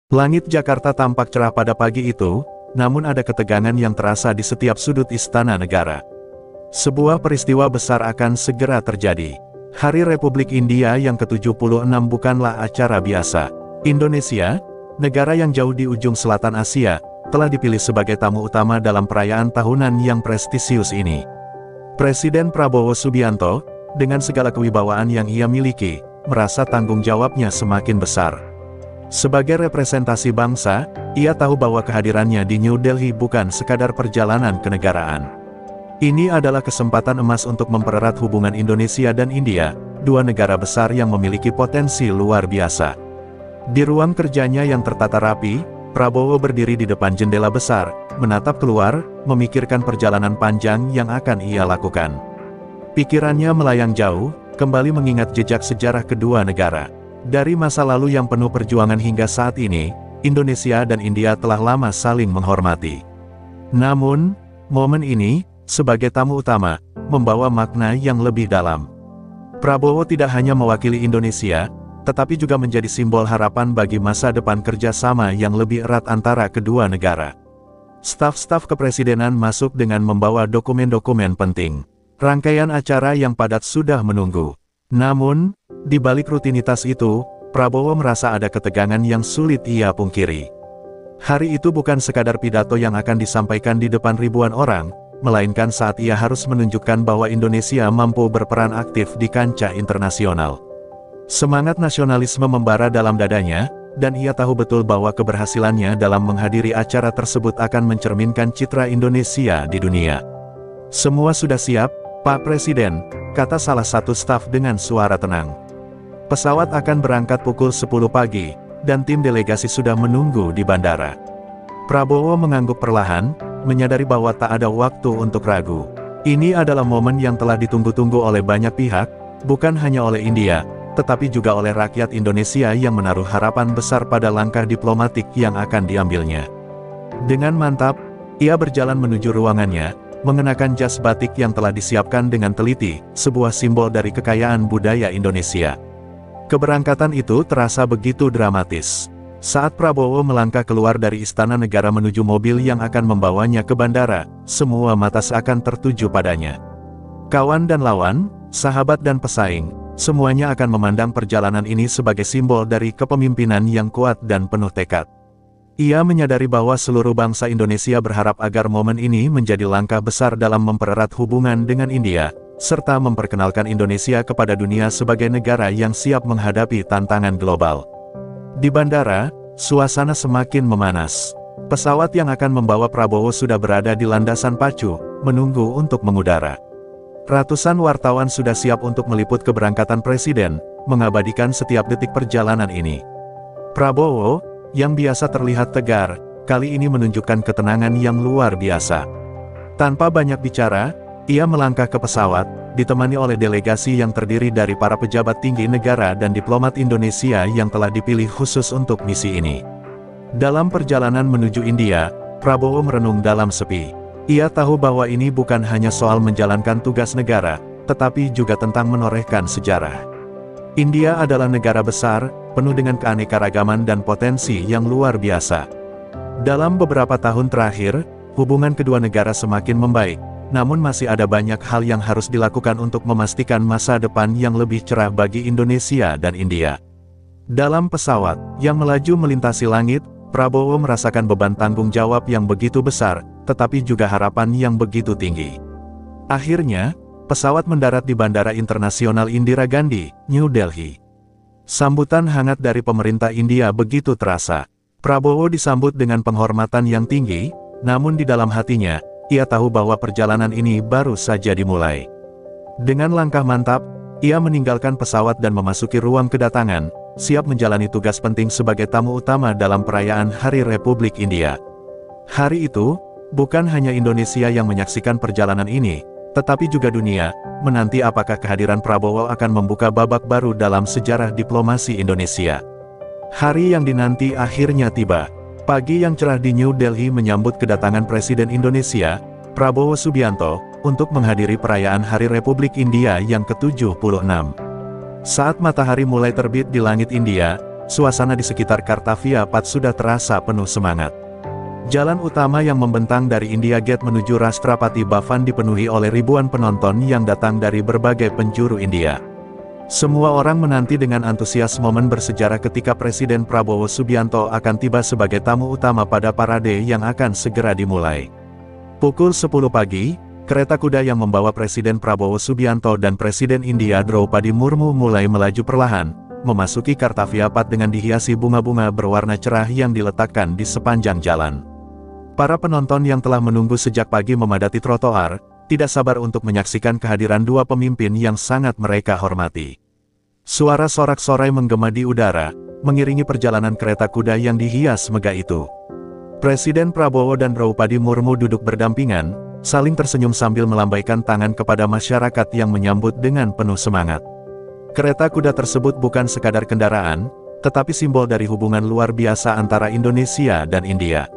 Langit Jakarta tampak cerah pada pagi itu, namun ada ketegangan yang terasa di setiap sudut istana negara. Sebuah peristiwa besar akan segera terjadi. Hari Republik India yang ke-76 bukanlah acara biasa. Indonesia, negara yang jauh di ujung selatan Asia, telah dipilih sebagai tamu utama dalam perayaan tahunan yang prestisius ini. Presiden Prabowo Subianto, dengan segala kewibawaan yang ia miliki, merasa tanggung jawabnya semakin besar. Sebagai representasi bangsa, ia tahu bahwa kehadirannya di New Delhi bukan sekadar perjalanan kenegaraan. Ini adalah kesempatan emas untuk mempererat hubungan Indonesia dan India, dua negara besar yang memiliki potensi luar biasa. Di ruang kerjanya yang tertata rapi, Prabowo berdiri di depan jendela besar, menatap keluar, memikirkan perjalanan panjang yang akan ia lakukan. Pikirannya melayang jauh, kembali mengingat jejak sejarah kedua negara. Dari masa lalu yang penuh perjuangan hingga saat ini, Indonesia dan India telah lama saling menghormati. Namun, momen ini, sebagai tamu utama, membawa makna yang lebih dalam. Prabowo tidak hanya mewakili Indonesia, tetapi juga menjadi simbol harapan bagi masa depan kerjasama yang lebih erat antara kedua negara. Staf-staf kepresidenan masuk dengan membawa dokumen-dokumen penting. Rangkaian acara yang padat sudah menunggu. Namun, di balik rutinitas itu, Prabowo merasa ada ketegangan yang sulit ia pungkiri. Hari itu bukan sekadar pidato yang akan disampaikan di depan ribuan orang, melainkan saat ia harus menunjukkan bahwa Indonesia mampu berperan aktif di kancah internasional. Semangat nasionalisme membara dalam dadanya, dan ia tahu betul bahwa keberhasilannya dalam menghadiri acara tersebut akan mencerminkan citra Indonesia di dunia. Semua sudah siap, Pak Presiden, kata salah satu staf dengan suara tenang. Pesawat akan berangkat pukul 10 pagi, dan tim delegasi sudah menunggu di bandara. Prabowo mengangguk perlahan, menyadari bahwa tak ada waktu untuk ragu. Ini adalah momen yang telah ditunggu-tunggu oleh banyak pihak, bukan hanya oleh India, tetapi juga oleh rakyat Indonesia yang menaruh harapan besar pada langkah diplomatik yang akan diambilnya. Dengan mantap, ia berjalan menuju ruangannya, mengenakan jas batik yang telah disiapkan dengan teliti, sebuah simbol dari kekayaan budaya Indonesia. Keberangkatan itu terasa begitu dramatis. Saat Prabowo melangkah keluar dari istana negara menuju mobil yang akan membawanya ke bandara, semua mata seakan tertuju padanya. Kawan dan lawan, sahabat dan pesaing, semuanya akan memandang perjalanan ini sebagai simbol dari kepemimpinan yang kuat dan penuh tekad. Ia menyadari bahwa seluruh bangsa Indonesia berharap agar momen ini menjadi langkah besar dalam mempererat hubungan dengan India, serta memperkenalkan Indonesia kepada dunia sebagai negara yang siap menghadapi tantangan global. Di bandara, suasana semakin memanas. Pesawat yang akan membawa Prabowo sudah berada di landasan pacu, menunggu untuk mengudara. Ratusan wartawan sudah siap untuk meliput keberangkatan Presiden, mengabadikan setiap detik perjalanan ini. Prabowo, yang biasa terlihat tegar, kali ini menunjukkan ketenangan yang luar biasa. Tanpa banyak bicara, ia melangkah ke pesawat, ditemani oleh delegasi yang terdiri dari para pejabat tinggi negara dan diplomat Indonesia yang telah dipilih khusus untuk misi ini. Dalam perjalanan menuju India, Prabowo merenung dalam sepi. Ia tahu bahwa ini bukan hanya soal menjalankan tugas negara, tetapi juga tentang menorehkan sejarah. India adalah negara besar, penuh dengan keanekaragaman dan potensi yang luar biasa. Dalam beberapa tahun terakhir, hubungan kedua negara semakin membaik, namun masih ada banyak hal yang harus dilakukan untuk memastikan masa depan yang lebih cerah bagi Indonesia dan India. Dalam pesawat yang melaju melintasi langit, Prabowo merasakan beban tanggung jawab yang begitu besar, tetapi juga harapan yang begitu tinggi. Akhirnya, pesawat mendarat di Bandara Internasional Indira Gandhi, New Delhi. Sambutan hangat dari pemerintah India begitu terasa. Prabowo disambut dengan penghormatan yang tinggi, namun di dalam hatinya, ia tahu bahwa perjalanan ini baru saja dimulai. Dengan langkah mantap, ia meninggalkan pesawat dan memasuki ruang kedatangan, siap menjalani tugas penting sebagai tamu utama dalam perayaan Hari Republik India. Hari itu, bukan hanya Indonesia yang menyaksikan perjalanan ini, tetapi juga dunia, menanti apakah kehadiran Prabowo akan membuka babak baru dalam sejarah diplomasi Indonesia. Hari yang dinanti akhirnya tiba. Pagi yang cerah di New Delhi menyambut kedatangan Presiden Indonesia, Prabowo Subianto, untuk menghadiri perayaan Hari Republik India yang ke-76. Saat matahari mulai terbit di langit India, suasana di sekitar Kartavia Path sudah terasa penuh semangat. Jalan utama yang membentang dari India Gate menuju Rashtrapati Bhavan dipenuhi oleh ribuan penonton yang datang dari berbagai penjuru India. Semua orang menanti dengan antusias momen bersejarah ketika Presiden Prabowo Subianto akan tiba sebagai tamu utama pada parade yang akan segera dimulai. Pukul 10 pagi, kereta kuda yang membawa Presiden Prabowo Subianto dan Presiden India Draupadi Murmu mulai melaju perlahan, memasuki Kartavia Path dengan dihiasi bunga-bunga berwarna cerah yang diletakkan di sepanjang jalan. Para penonton yang telah menunggu sejak pagi memadati trotoar, tidak sabar untuk menyaksikan kehadiran dua pemimpin yang sangat mereka hormati. Suara sorak-sorai menggema di udara, mengiringi perjalanan kereta kuda yang dihias megah itu. Presiden Prabowo dan Draupadi Murmu duduk berdampingan, saling tersenyum sambil melambaikan tangan kepada masyarakat yang menyambut dengan penuh semangat. Kereta kuda tersebut bukan sekadar kendaraan, tetapi simbol dari hubungan luar biasa antara Indonesia dan India.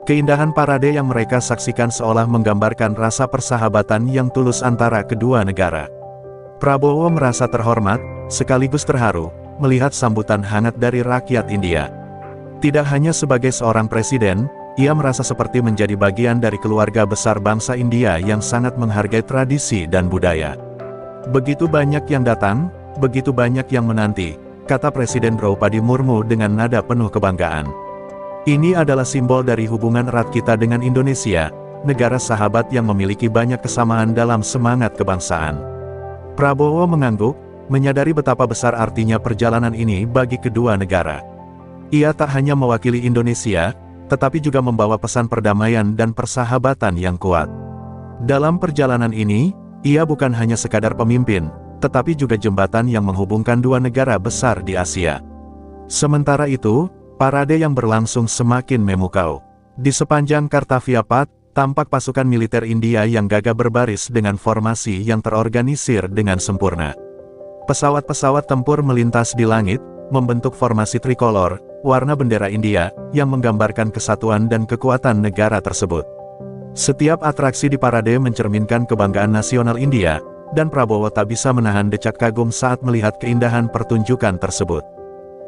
Keindahan parade yang mereka saksikan seolah menggambarkan rasa persahabatan yang tulus antara kedua negara. Prabowo merasa terhormat, sekaligus terharu, melihat sambutan hangat dari rakyat India. Tidak hanya sebagai seorang presiden, ia merasa seperti menjadi bagian dari keluarga besar bangsa India yang sangat menghargai tradisi dan budaya. Begitu banyak yang datang, begitu banyak yang menanti, kata Presiden Draupadi Murmu dengan nada penuh kebanggaan. Ini adalah simbol dari hubungan erat kita dengan Indonesia, negara sahabat yang memiliki banyak kesamaan dalam semangat kebangsaan. Prabowo mengangguk, menyadari betapa besar artinya perjalanan ini bagi kedua negara. Ia tak hanya mewakili Indonesia, tetapi juga membawa pesan perdamaian dan persahabatan yang kuat. Dalam perjalanan ini, ia bukan hanya sekadar pemimpin, tetapi juga jembatan yang menghubungkan dua negara besar di Asia. Sementara itu, parade yang berlangsung semakin memukau. Di sepanjang Kartavia Path, tampak pasukan militer India yang gagah berbaris dengan formasi yang terorganisir dengan sempurna. Pesawat-pesawat tempur melintas di langit, membentuk formasi trikolor, warna bendera India, yang menggambarkan kesatuan dan kekuatan negara tersebut. Setiap atraksi di parade mencerminkan kebanggaan nasional India, dan Prabowo tak bisa menahan decak kagum saat melihat keindahan pertunjukan tersebut.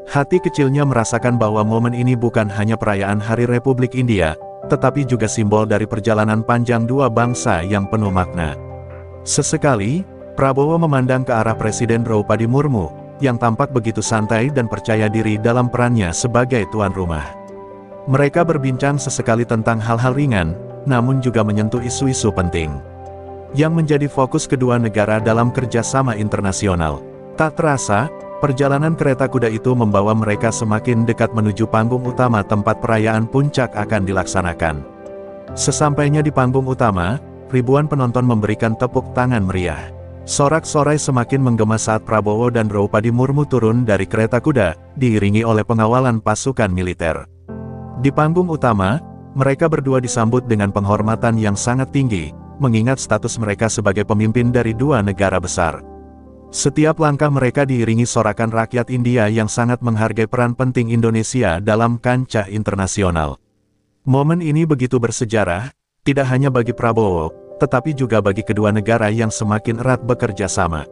Hati kecilnya merasakan bahwa momen ini bukan hanya perayaan Hari Republik India, tetapi juga simbol dari perjalanan panjang dua bangsa yang penuh makna. Sesekali, Prabowo memandang ke arah Presiden Draupadi Murmu, yang tampak begitu santai dan percaya diri dalam perannya sebagai tuan rumah. Mereka berbincang sesekali tentang hal-hal ringan, namun juga menyentuh isu-isu penting yang menjadi fokus kedua negara dalam kerjasama internasional. Tak terasa, perjalanan kereta kuda itu membawa mereka semakin dekat menuju panggung utama tempat perayaan puncak akan dilaksanakan. Sesampainya di panggung utama, ribuan penonton memberikan tepuk tangan meriah. Sorak-sorai semakin menggema saat Prabowo dan Draupadi Murmu turun dari kereta kuda, diiringi oleh pengawalan pasukan militer. Di panggung utama, mereka berdua disambut dengan penghormatan yang sangat tinggi, mengingat status mereka sebagai pemimpin dari dua negara besar. Setiap langkah mereka diiringi sorakan rakyat India yang sangat menghargai peran penting Indonesia dalam kancah internasional. Momen ini begitu bersejarah, tidak hanya bagi Prabowo, tetapi juga bagi kedua negara yang semakin erat bekerja sama.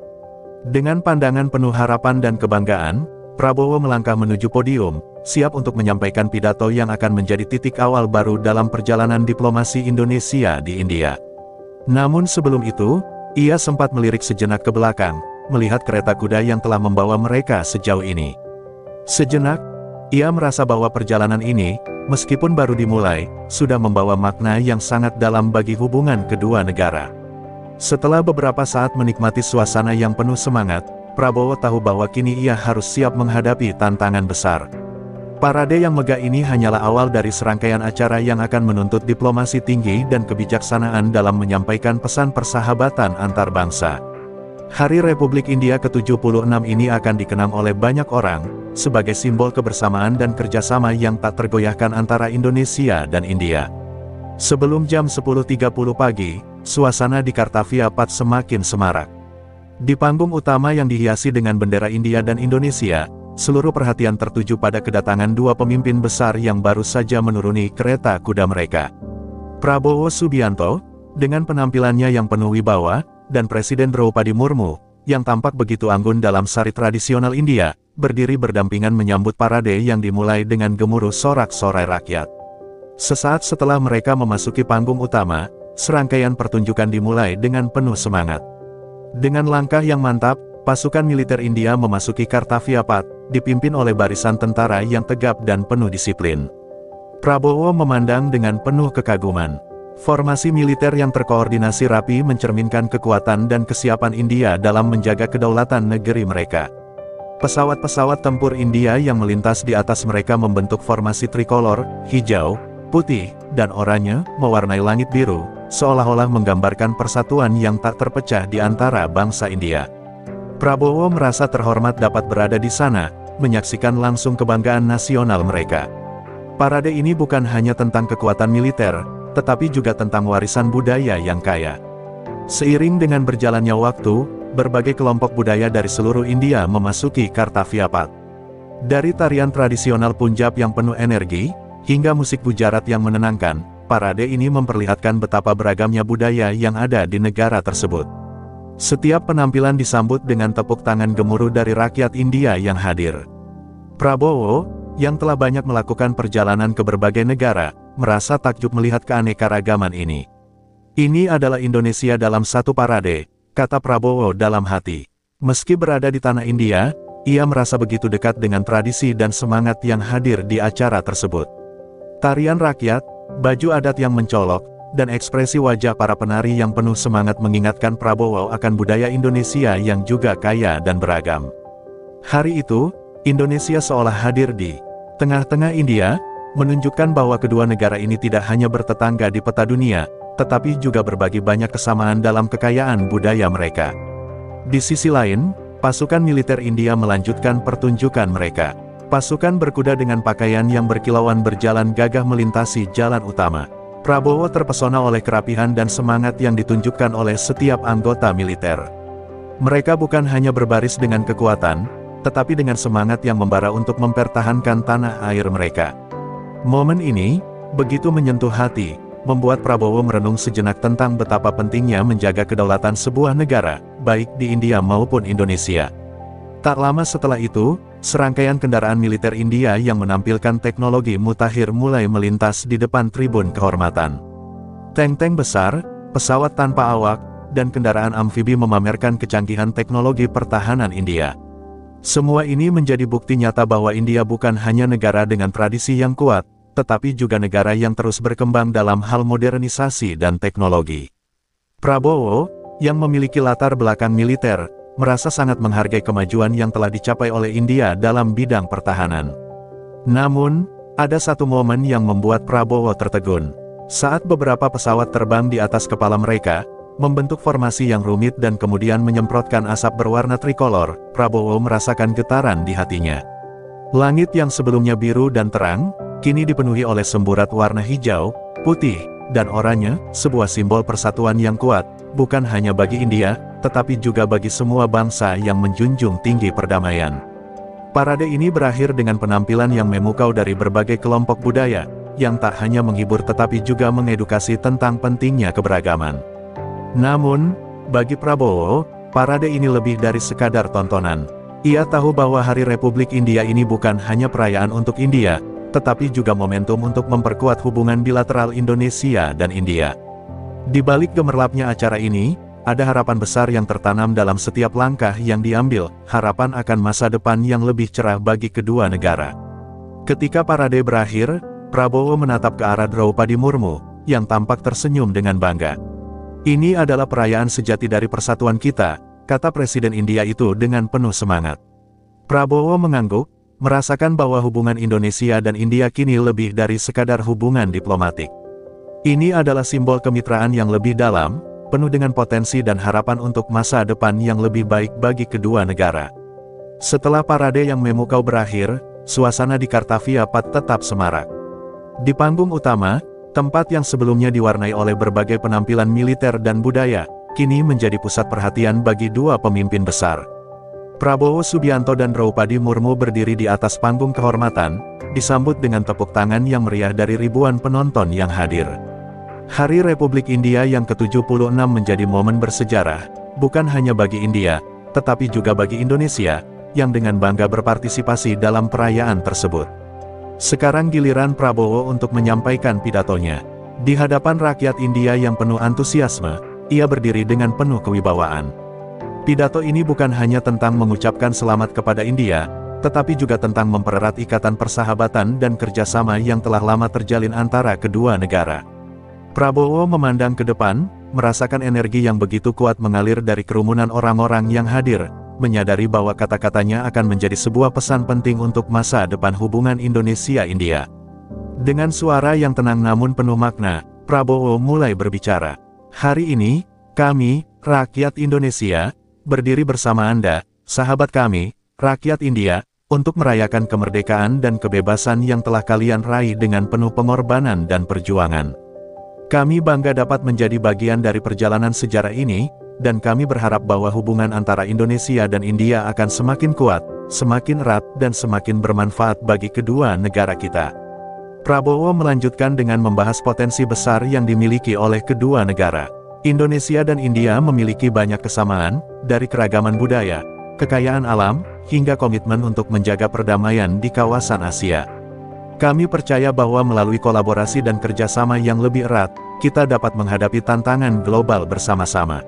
Dengan pandangan penuh harapan dan kebanggaan, Prabowo melangkah menuju podium, siap untuk menyampaikan pidato yang akan menjadi titik awal baru dalam perjalanan diplomasi Indonesia di India. Namun sebelum itu, ia sempat melirik sejenak ke belakang, melihat kereta kuda yang telah membawa mereka sejauh ini. Sejenak, ia merasa bahwa perjalanan ini, meskipun baru dimulai, sudah membawa makna yang sangat dalam bagi hubungan kedua negara. Setelah beberapa saat menikmati suasana yang penuh semangat, Prabowo tahu bahwa kini ia harus siap menghadapi tantangan besar. Parade yang megah ini hanyalah awal dari serangkaian acara yang akan menuntut diplomasi tinggi dan kebijaksanaan dalam menyampaikan pesan persahabatan antar bangsa. Hari Republik India ke-76 ini akan dikenang oleh banyak orang, sebagai simbol kebersamaan dan kerjasama yang tak tergoyahkan antara Indonesia dan India. Sebelum jam 10.30 pagi, suasana di Kartavia Path semakin semarak. Di panggung utama yang dihiasi dengan bendera India dan Indonesia, seluruh perhatian tertuju pada kedatangan dua pemimpin besar yang baru saja menuruni kereta kuda mereka. Prabowo Subianto, dengan penampilannya yang penuh wibawa, dan Presiden Draupadi Murmu, yang tampak begitu anggun dalam sari tradisional India, berdiri berdampingan menyambut parade yang dimulai dengan gemuruh sorak-sorai rakyat. Sesaat setelah mereka memasuki panggung utama, serangkaian pertunjukan dimulai dengan penuh semangat. Dengan langkah yang mantap, pasukan militer India memasuki Kartavia Path, dipimpin oleh barisan tentara yang tegap dan penuh disiplin. Prabowo memandang dengan penuh kekaguman. Formasi militer yang terkoordinasi rapi mencerminkan kekuatan dan kesiapan India dalam menjaga kedaulatan negeri mereka. Pesawat-pesawat tempur India yang melintas di atas mereka membentuk formasi trikolor, hijau, putih, dan oranye, mewarnai langit biru, seolah-olah menggambarkan persatuan yang tak terpecah di antara bangsa India. Prabowo merasa terhormat dapat berada di sana, menyaksikan langsung kebanggaan nasional mereka. Parade ini bukan hanya tentang kekuatan militer, tetapi juga tentang warisan budaya yang kaya. Seiring dengan berjalannya waktu, berbagai kelompok budaya dari seluruh India memasuki Kartavia Path. Dari tarian tradisional Punjab yang penuh energi, hingga musik Gujarat yang menenangkan, parade ini memperlihatkan betapa beragamnya budaya yang ada di negara tersebut. Setiap penampilan disambut dengan tepuk tangan gemuruh dari rakyat India yang hadir. Prabowo, yang telah banyak melakukan perjalanan ke berbagai negara, merasa takjub melihat keanekaragaman ini. Ini adalah Indonesia dalam satu parade, kata Prabowo dalam hati. Meski berada di tanah India, ia merasa begitu dekat dengan tradisi dan semangat yang hadir di acara tersebut. Tarian rakyat, baju adat yang mencolok, dan ekspresi wajah para penari yang penuh semangat mengingatkan Prabowo akan budaya Indonesia yang juga kaya dan beragam. Hari itu, Indonesia seolah hadir di tengah-tengah India, menunjukkan bahwa kedua negara ini tidak hanya bertetangga di peta dunia, tetapi juga berbagi banyak kesamaan dalam kekayaan budaya mereka. Di sisi lain, pasukan militer India melanjutkan pertunjukan mereka. Pasukan berkuda dengan pakaian yang berkilauan berjalan gagah melintasi jalan utama. Prabowo terpesona oleh kerapihan dan semangat yang ditunjukkan oleh setiap anggota militer. Mereka bukan hanya berbaris dengan kekuatan, tetapi dengan semangat yang membara untuk mempertahankan tanah air mereka. Momen ini, begitu menyentuh hati, membuat Prabowo merenung sejenak tentang betapa pentingnya menjaga kedaulatan sebuah negara, baik di India maupun Indonesia. Tak lama setelah itu, serangkaian kendaraan militer India yang menampilkan teknologi mutakhir mulai melintas di depan tribun kehormatan. Tank-tank besar, pesawat tanpa awak, dan kendaraan amfibi memamerkan kecanggihan teknologi pertahanan India. Semua ini menjadi bukti nyata bahwa India bukan hanya negara dengan tradisi yang kuat, tetapi juga negara yang terus berkembang dalam hal modernisasi dan teknologi. Prabowo, yang memiliki latar belakang militer, merasa sangat menghargai kemajuan yang telah dicapai oleh India dalam bidang pertahanan. Namun, ada satu momen yang membuat Prabowo tertegun. Saat beberapa pesawat terbang di atas kepala mereka, membentuk formasi yang rumit dan kemudian menyemprotkan asap berwarna trikolor, Prabowo merasakan getaran di hatinya. Langit yang sebelumnya biru dan terang, kini dipenuhi oleh semburat warna hijau, putih, dan oranye, sebuah simbol persatuan yang kuat, bukan hanya bagi India, tetapi juga bagi semua bangsa yang menjunjung tinggi perdamaian. Parade ini berakhir dengan penampilan yang memukau dari berbagai kelompok budaya, yang tak hanya menghibur tetapi juga mengedukasi tentang pentingnya keberagaman. Namun, bagi Prabowo, parade ini lebih dari sekadar tontonan. Ia tahu bahwa Hari Republik India ini bukan hanya perayaan untuk India, tetapi juga momentum untuk memperkuat hubungan bilateral Indonesia dan India. Di balik gemerlapnya acara ini, ada harapan besar yang tertanam dalam setiap langkah yang diambil, harapan akan masa depan yang lebih cerah bagi kedua negara. Ketika parade berakhir, Prabowo menatap ke arah Draupadi Murmu, yang tampak tersenyum dengan bangga. Ini adalah perayaan sejati dari persatuan kita, kata Presiden India itu dengan penuh semangat. Prabowo mengangguk, merasakan bahwa hubungan Indonesia dan India kini lebih dari sekadar hubungan diplomatik. Ini adalah simbol kemitraan yang lebih dalam, penuh dengan potensi dan harapan untuk masa depan yang lebih baik bagi kedua negara. Setelah parade yang memukau berakhir, suasana di Kartavia Path tetap semarak. Di panggung utama, tempat yang sebelumnya diwarnai oleh berbagai penampilan militer dan budaya, kini menjadi pusat perhatian bagi dua pemimpin besar. Prabowo Subianto dan Draupadi Murmu berdiri di atas panggung kehormatan, disambut dengan tepuk tangan yang meriah dari ribuan penonton yang hadir. Hari Republik India yang ke-76 menjadi momen bersejarah, bukan hanya bagi India, tetapi juga bagi Indonesia, yang dengan bangga berpartisipasi dalam perayaan tersebut. Sekarang giliran Prabowo untuk menyampaikan pidatonya. Di hadapan rakyat India yang penuh antusiasme, ia berdiri dengan penuh kewibawaan. Pidato ini bukan hanya tentang mengucapkan selamat kepada India, tetapi juga tentang mempererat ikatan persahabatan dan kerjasama yang telah lama terjalin antara kedua negara. Prabowo memandang ke depan, merasakan energi yang begitu kuat mengalir dari kerumunan orang-orang yang hadir, menyadari bahwa kata-katanya akan menjadi sebuah pesan penting untuk masa depan hubungan Indonesia-India. Dengan suara yang tenang namun penuh makna, Prabowo mulai berbicara. Hari ini, kami, rakyat Indonesia, berdiri bersama Anda, sahabat kami, rakyat India, untuk merayakan kemerdekaan dan kebebasan yang telah kalian raih dengan penuh pengorbanan dan perjuangan. Kami bangga dapat menjadi bagian dari perjalanan sejarah ini, dan kami berharap bahwa hubungan antara Indonesia dan India akan semakin kuat, semakin erat, dan semakin bermanfaat bagi kedua negara kita. Prabowo melanjutkan dengan membahas potensi besar yang dimiliki oleh kedua negara. Indonesia dan India memiliki banyak kesamaan, dari keragaman budaya, kekayaan alam, hingga komitmen untuk menjaga perdamaian di kawasan Asia. Kami percaya bahwa melalui kolaborasi dan kerjasama yang lebih erat, kita dapat menghadapi tantangan global bersama-sama.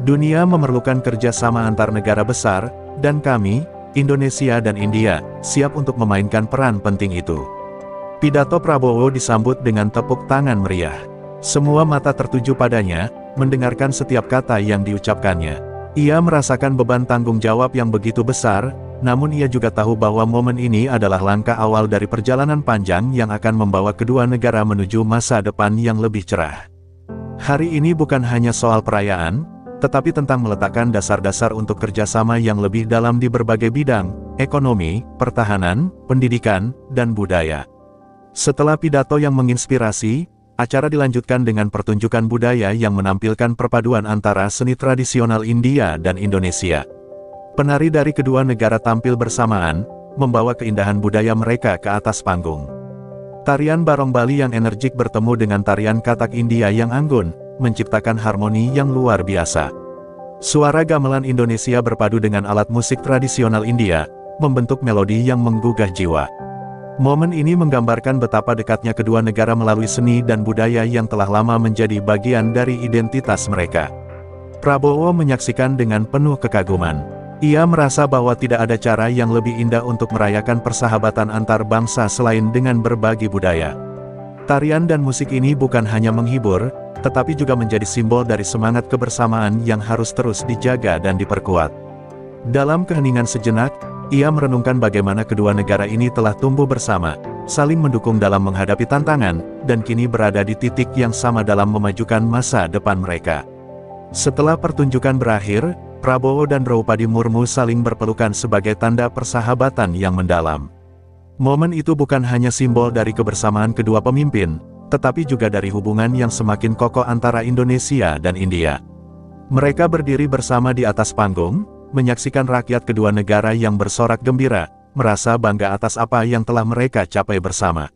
Dunia memerlukan kerjasama antar negara besar, dan kami, Indonesia dan India, siap untuk memainkan peran penting itu. Pidato Prabowo disambut dengan tepuk tangan meriah. Semua mata tertuju padanya, mendengarkan setiap kata yang diucapkannya. Ia merasakan beban tanggung jawab yang begitu besar, namun ia juga tahu bahwa momen ini adalah langkah awal dari perjalanan panjang yang akan membawa kedua negara menuju masa depan yang lebih cerah. Hari ini bukan hanya soal perayaan, tetapi tentang meletakkan dasar-dasar untuk kerjasama yang lebih dalam di berbagai bidang, ekonomi, pertahanan, pendidikan, dan budaya. Setelah pidato yang menginspirasi, acara dilanjutkan dengan pertunjukan budaya yang menampilkan perpaduan antara seni tradisional India dan Indonesia. Penari dari kedua negara tampil bersamaan, membawa keindahan budaya mereka ke atas panggung. Tarian Barong Bali yang energik bertemu dengan tarian Kathak India yang anggun, menciptakan harmoni yang luar biasa. Suara gamelan Indonesia berpadu dengan alat musik tradisional India, membentuk melodi yang menggugah jiwa. Momen ini menggambarkan betapa dekatnya kedua negara melalui seni dan budaya yang telah lama menjadi bagian dari identitas mereka. Prabowo menyaksikan dengan penuh kekaguman. Ia merasa bahwa tidak ada cara yang lebih indah untuk merayakan persahabatan antar bangsa selain dengan berbagi budaya. Tarian dan musik ini bukan hanya menghibur, tetapi juga menjadi simbol dari semangat kebersamaan yang harus terus dijaga dan diperkuat. Dalam keheningan sejenak, ia merenungkan bagaimana kedua negara ini telah tumbuh bersama, saling mendukung dalam menghadapi tantangan, dan kini berada di titik yang sama dalam memajukan masa depan mereka. Setelah pertunjukan berakhir, Prabowo dan Draupadi Murmu saling berpelukan sebagai tanda persahabatan yang mendalam. Momen itu bukan hanya simbol dari kebersamaan kedua pemimpin, tetapi juga dari hubungan yang semakin kokoh antara Indonesia dan India. Mereka berdiri bersama di atas panggung, menyaksikan rakyat kedua negara yang bersorak gembira, merasa bangga atas apa yang telah mereka capai bersama.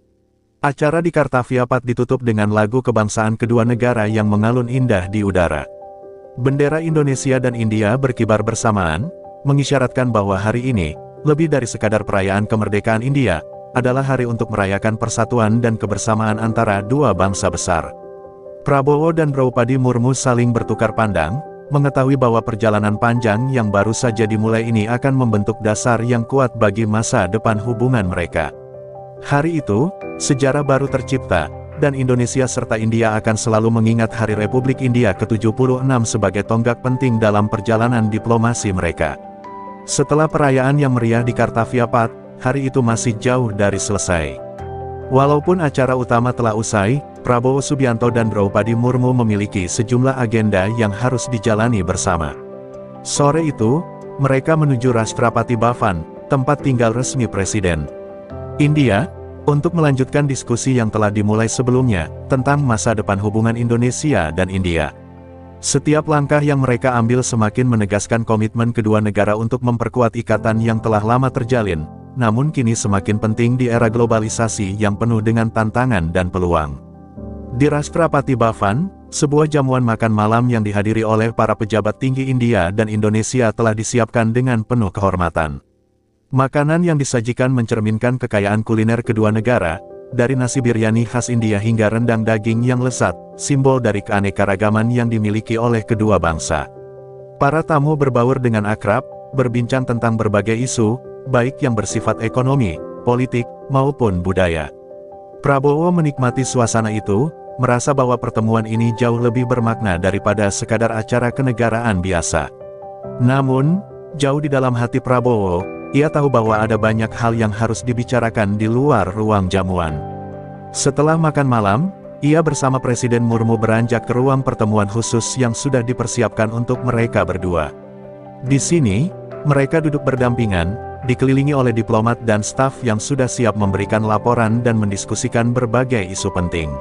Acara di Kartaviapat ditutup dengan lagu kebangsaan kedua negara yang mengalun indah di udara. Bendera Indonesia dan India berkibar bersamaan, mengisyaratkan bahwa hari ini, lebih dari sekadar perayaan kemerdekaan India, adalah hari untuk merayakan persatuan dan kebersamaan antara dua bangsa besar. Prabowo dan Draupadi Murmu saling bertukar pandang, mengetahui bahwa perjalanan panjang yang baru saja dimulai ini akan membentuk dasar yang kuat bagi masa depan hubungan mereka. Hari itu, sejarah baru tercipta, dan Indonesia serta India akan selalu mengingat Hari Republik India ke-76 sebagai tonggak penting dalam perjalanan diplomasi mereka. Setelah perayaan yang meriah di Kartaviapat, hari itu masih jauh dari selesai. Walaupun acara utama telah usai, Prabowo Subianto dan Draupadi Murmu memiliki sejumlah agenda yang harus dijalani bersama. Sore itu, mereka menuju Rashtrapati Bhavan, tempat tinggal resmi Presiden India, untuk melanjutkan diskusi yang telah dimulai sebelumnya, tentang masa depan hubungan Indonesia dan India. Setiap langkah yang mereka ambil semakin menegaskan komitmen kedua negara untuk memperkuat ikatan yang telah lama terjalin, namun kini semakin penting di era globalisasi yang penuh dengan tantangan dan peluang. Di Rashtrapati Bhavan, sebuah jamuan makan malam yang dihadiri oleh para pejabat tinggi India dan Indonesia telah disiapkan dengan penuh kehormatan. Makanan yang disajikan mencerminkan kekayaan kuliner kedua negara, dari nasi biryani khas India hingga rendang daging yang lezat, simbol dari keanekaragaman yang dimiliki oleh kedua bangsa. Para tamu berbaur dengan akrab, berbincang tentang berbagai isu, baik yang bersifat ekonomi, politik, maupun budaya. Prabowo menikmati suasana itu, merasa bahwa pertemuan ini jauh lebih bermakna daripada sekadar acara kenegaraan biasa. Namun, jauh di dalam hati Prabowo, ia tahu bahwa ada banyak hal yang harus dibicarakan di luar ruang jamuan. Setelah makan malam, ia bersama Presiden Murmu beranjak ke ruang pertemuan khusus yang sudah dipersiapkan untuk mereka berdua. Di sini, mereka duduk berdampingan, dikelilingi oleh diplomat dan staf yang sudah siap memberikan laporan dan mendiskusikan berbagai isu penting.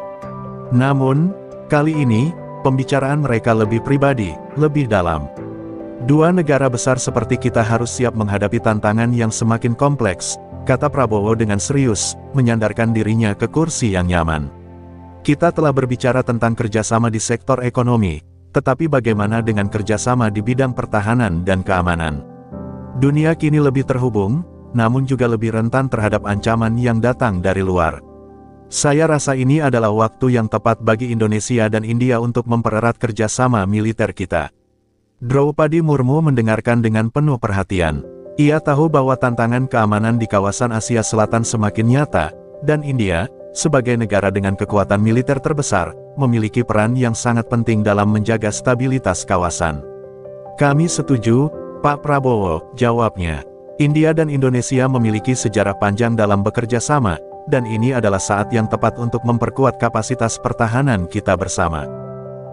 Namun, kali ini, pembicaraan mereka lebih pribadi, lebih dalam. Dua negara besar seperti kita harus siap menghadapi tantangan yang semakin kompleks, kata Prabowo dengan serius, menyandarkan dirinya ke kursi yang nyaman. Kita telah berbicara tentang kerjasama di sektor ekonomi, tetapi bagaimana dengan kerjasama di bidang pertahanan dan keamanan? Dunia kini lebih terhubung, namun juga lebih rentan terhadap ancaman yang datang dari luar. Saya rasa ini adalah waktu yang tepat bagi Indonesia dan India untuk mempererat kerjasama militer kita. Draupadi Murmu mendengarkan dengan penuh perhatian. Ia tahu bahwa tantangan keamanan di kawasan Asia Selatan semakin nyata, dan India, sebagai negara dengan kekuatan militer terbesar, memiliki peran yang sangat penting dalam menjaga stabilitas kawasan. Kami setuju, Pak Prabowo, jawabnya. India dan Indonesia memiliki sejarah panjang dalam bekerja sama, dan ini adalah saat yang tepat untuk memperkuat kapasitas pertahanan kita bersama.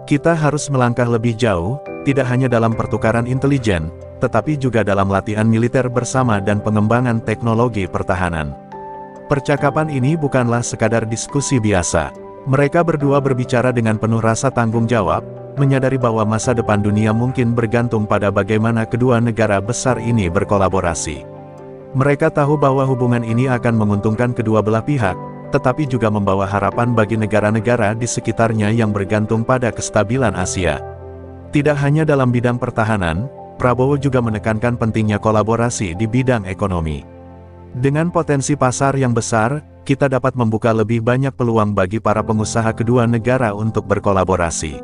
Kita harus melangkah lebih jauh, tidak hanya dalam pertukaran intelijen, tetapi juga dalam latihan militer bersama dan pengembangan teknologi pertahanan. Percakapan ini bukanlah sekadar diskusi biasa. Mereka berdua berbicara dengan penuh rasa tanggung jawab, menyadari bahwa masa depan dunia mungkin bergantung pada bagaimana kedua negara besar ini berkolaborasi. Mereka tahu bahwa hubungan ini akan menguntungkan kedua belah pihak, tetapi juga membawa harapan bagi negara-negara di sekitarnya yang bergantung pada kestabilan Asia. Tidak hanya dalam bidang pertahanan, Prabowo juga menekankan pentingnya kolaborasi di bidang ekonomi. Dengan potensi pasar yang besar, kita dapat membuka lebih banyak peluang bagi para pengusaha kedua negara untuk berkolaborasi.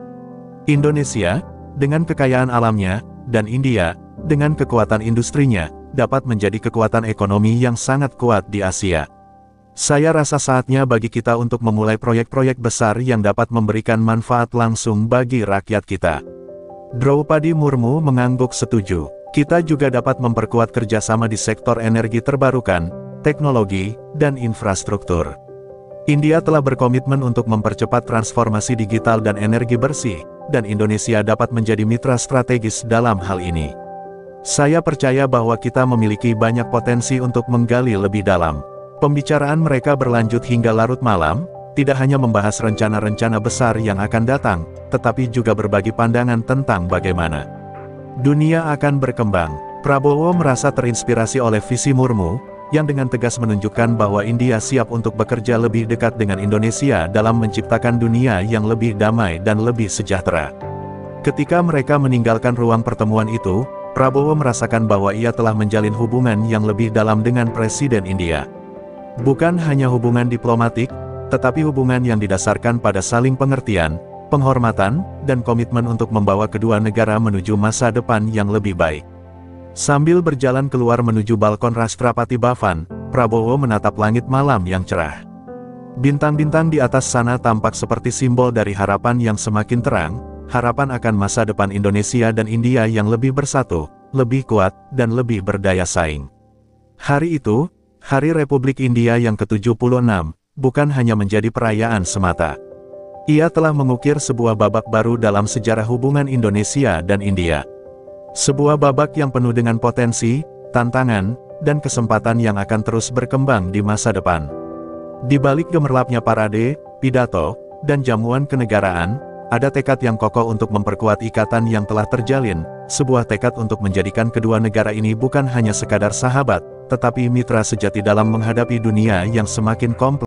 Indonesia, dengan kekayaan alamnya, dan India, dengan kekuatan industrinya, dapat menjadi kekuatan ekonomi yang sangat kuat di Asia. Saya rasa saatnya bagi kita untuk memulai proyek-proyek besar yang dapat memberikan manfaat langsung bagi rakyat kita. Draupadi Murmu mengangguk setuju. Kita juga dapat memperkuat kerjasama di sektor energi terbarukan, teknologi, dan infrastruktur. India telah berkomitmen untuk mempercepat transformasi digital dan energi bersih, dan Indonesia dapat menjadi mitra strategis dalam hal ini. Saya percaya bahwa kita memiliki banyak potensi untuk menggali lebih dalam. Pembicaraan mereka berlanjut hingga larut malam, tidak hanya membahas rencana-rencana besar yang akan datang, tetapi juga berbagi pandangan tentang bagaimana dunia akan berkembang. Prabowo merasa terinspirasi oleh visi Murmu, yang dengan tegas menunjukkan bahwa India siap untuk bekerja lebih dekat dengan Indonesia dalam menciptakan dunia yang lebih damai dan lebih sejahtera. Ketika mereka meninggalkan ruang pertemuan itu, Prabowo merasakan bahwa ia telah menjalin hubungan yang lebih dalam dengan Presiden India. Bukan hanya hubungan diplomatik, tetapi hubungan yang didasarkan pada saling pengertian, penghormatan, dan komitmen untuk membawa kedua negara menuju masa depan yang lebih baik. Sambil berjalan keluar menuju balkon Rashtrapati Bhavan, Prabowo menatap langit malam yang cerah. Bintang-bintang di atas sana tampak seperti simbol dari harapan yang semakin terang, harapan akan masa depan Indonesia dan India yang lebih bersatu, lebih kuat, dan lebih berdaya saing. Hari itu, Hari Republik India yang ke-76, bukan hanya menjadi perayaan semata. Ia telah mengukir sebuah babak baru dalam sejarah hubungan Indonesia dan India. Sebuah babak yang penuh dengan potensi, tantangan, dan kesempatan yang akan terus berkembang di masa depan. Di balik gemerlapnya parade, pidato, dan jamuan kenegaraan, ada tekad yang kokoh untuk memperkuat ikatan yang telah terjalin, sebuah tekad untuk menjadikan kedua negara ini bukan hanya sekadar sahabat, tetapi mitra sejati dalam menghadapi dunia yang semakin kompleks.